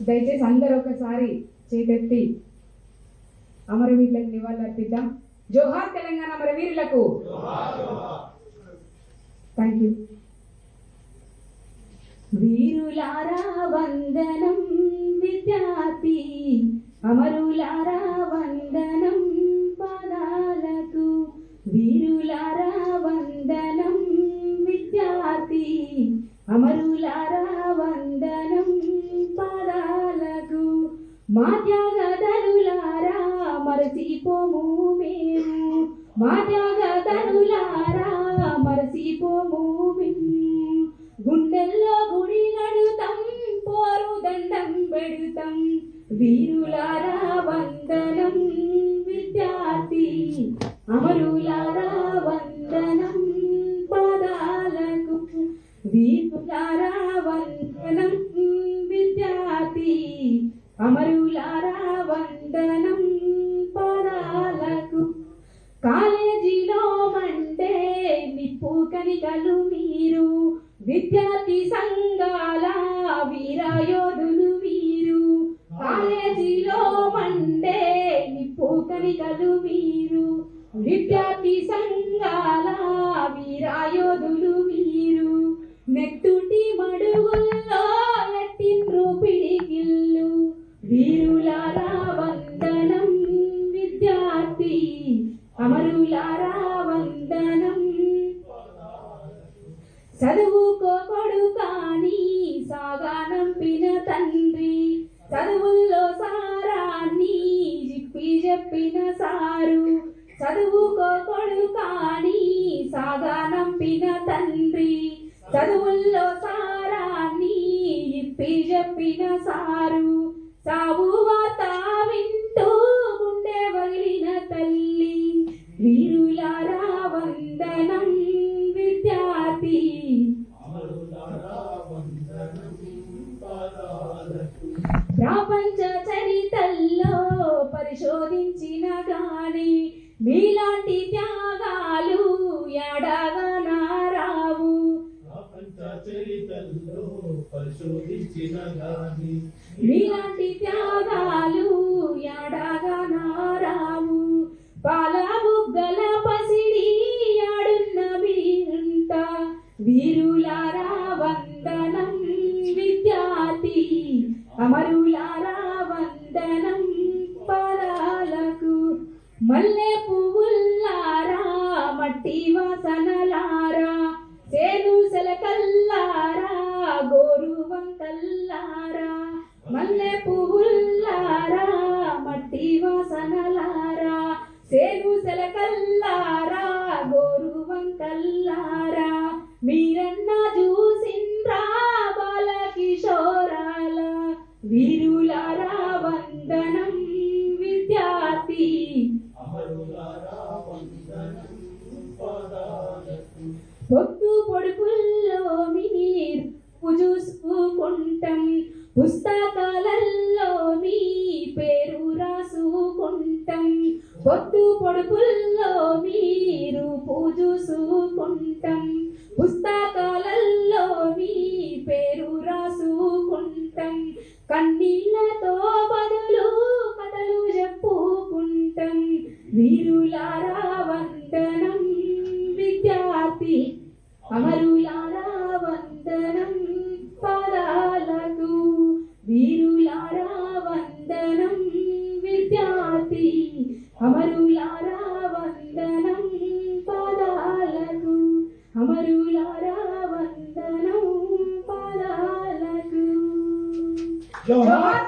దయచేసి అందరూ ఒకసారి చేతెత్తి అమరవీరులకు నివాళులర్పిద్దాం. జోహార్ తెలంగాణ అమరవీరులకు. Thank you. వీరులారా వందనం విద్యార్థి, అమరులారా వందనం పాదాలకు. వీరులారా వందనం విద్యార్థి, అమరులారా వందనం పాదాలకు. మా త్యాగధనులారా మరచిపోము మేము, మా త్యాగధనులారా మరచిపోము మేము. గుండెల్లో గుడి గడుతాం, పోరు దండం పెడుతాం. వీరులారా వందనం విద్యార్థి, అమరులారా వందనం పాదాలకు. వీరులారా వందనం విద్యార్థి, అమరులారా వందనం పాదాలకు. కాలేజీలో మంటే నిప్పు కనికలు మీరు, విద్యార్థి సంఘాల వీరయోధులు మీరు. కాలేజీలో మండే నిప్పు కనికలు మీరు, విద్యార్థి సంఘాల వీరయోధులు మీరు. నెత్తుటి మడుగుల్లో ఎట్టిండ్రు పిడికిళ్ళు. వీరులారా వందనం విద్యార్థి, అమరులారా వందనం. చదువుకోకొడు కాని సాగానంపిన తండ్రి, చదువుల్లో సారాన్ని జిప్పి చెప్పిన సారు. చదువుకోకొడు కాని సాగానంపిన తండ్రి, చదువుల్లో సారాన్ని జిప్పి చెప్పిన సారు. సావు వార్త వింటూ గుండె వగిలిన తల్లి. వీరులారా వందనం విద్యార్థి, ప్రపంచ చరిత్రలో పరిశోధించిన గాని మీలాంటి త్యాగాలు ఎడగా నారావు. ప్రపంచ చరిత్రలో పరిశోధించిన గాని మీలాంటి త్యాగాలు ఎడగా నారావు. పాల బుగ్గల పసిడి ఆడున్న మీరంత. వీరులారా వందనం విద్యార్థి, అమరులారా వందనం పాదాలకు. మల్లె పువ్వుల్లారా మట్టి వాసనలారా, సేను సెలకల్లారా గోరు వంకల్లారా. మల్లె పువ్వుల్లారా మట్టి వాసనలారా, సేను సెలకల్లారా గోరు వంకల్లారా. మీరన్నా చూసిండ్రా బాలకిషోరాల. వీరులారా వందనం విద్యార్థి, అమరులారా వందనం పాదాలకు. పొద్దు పొడుపుల్లో మీరు చూసుకుంటాం, పుస్తకాలలో మీ పేరు రాసుకుంటాం. పొద్దు పొడుపుల్లో మీరు పూజుసుకుంటాం, పుస్తకాలలో మీ పేరు రాసుకుంటాం. కన్నీళ్లతో బదులు కథలు చెప్పుకుంటాం. వీరులారా వందనం విద్యార్థి, అమరులారా వందనం పాదాలకు. వీరులారా వందనం విద్యార్థి, అమరులారా వందనం పాదాలకు. అమరులారా వందనం పాదాలకు. జోహార్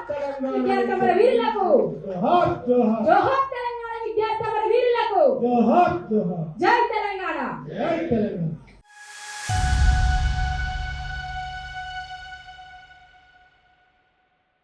విద్యార్థి అమరవీరులకు. జోహార్ జోహార్. జోహార్ తెలంగాణ విద్యార్థి అమరవీరులకు. జోహార్ జోహార్. జై తెలంగాణ. జై తెలంగాణ.